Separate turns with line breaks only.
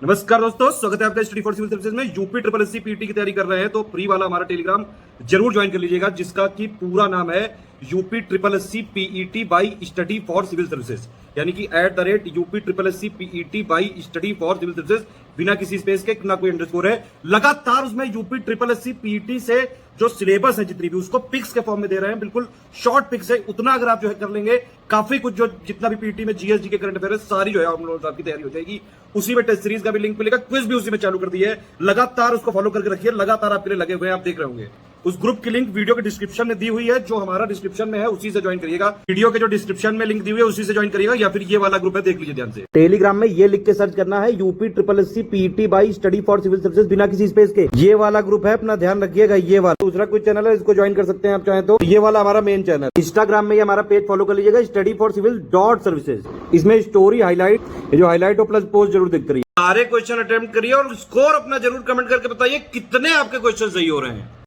नमस्कार दोस्तों, स्वागत है आपका स्टडी फॉर सिविल सर्विसेज में। यूपी SSSC PET की तैयारी कर रहे हैं तो फ्री वाला हमारा टेलीग्राम जरूर ज्वाइन कर लीजिएगा, जिसका कि पूरा नाम है UP SSSC PET by study for civil services, यानी कि @UPSSC PET by study for civil services, बिना किसी स्पेस के, ना कोई अंडरस्कोर है। लगातार उसमें यूपी SSSC PET से जो सिलेबस है जितनी भी, उसको पिक्स के फॉर्म में दे रहे हैं। बिल्कुल शॉर्ट पिक्स है, उतना अगर आप जो है कर लेंगे, काफी कुछ जो जितना भी पीटी में जीएसजी के करंट अफेयर है सारी जो है हम लोगों की तैयारी हो जाएगी। उसी में टेस्ट सीरीज का भी लिंक मिलेगा, क्विज भी उसी में चालू कर दिया है। लगातार उसको फॉलो करके रखिए, लगातार आपके लिए लगे हुए हैं, आप देख रहे होंगे। उस ग्रुप की लिंक वीडियो के डिस्क्रिप्शन में दी हुई है, जो हमारा डिस्क्रिप्शन में है उसी से ज्वाइन करिएगा। वीडियो के जो डिस्क्रिप्शन में लिंक दी हुई है उसी से ज्वाइन करिएगा, या फिर ये वाला ग्रुप है, देख लीजिए ध्यान से। टेलीग्राम में ये लिख के सर्च करना है UP SSSC PET by study for civil services, बिना किसी स्पेस के। ये वाला ग्रुप है, अपना ध्यान रखिएगा। ये वाला दूसरा कोई चैनल है, इसको ज्वाइन कर सकते हैं आप चाहें तो। ये वाला हमारा मेन चैनल। इंस्टाग्राम में ये हमारा पेज फॉलो कर लीजिएगा, studyforcivilservices। इसमें स्टोरी हाईलाइट, ये जो हाईलाइट हो प्लस पोस्ट जरूर देखते रहिए। सारे क्वेश्चन अटेम्प्ट करिए और स्कोर अपना जरूर कमेंट करके बताइए कितने आपके क्वेश्चन सही हो रहे हैं।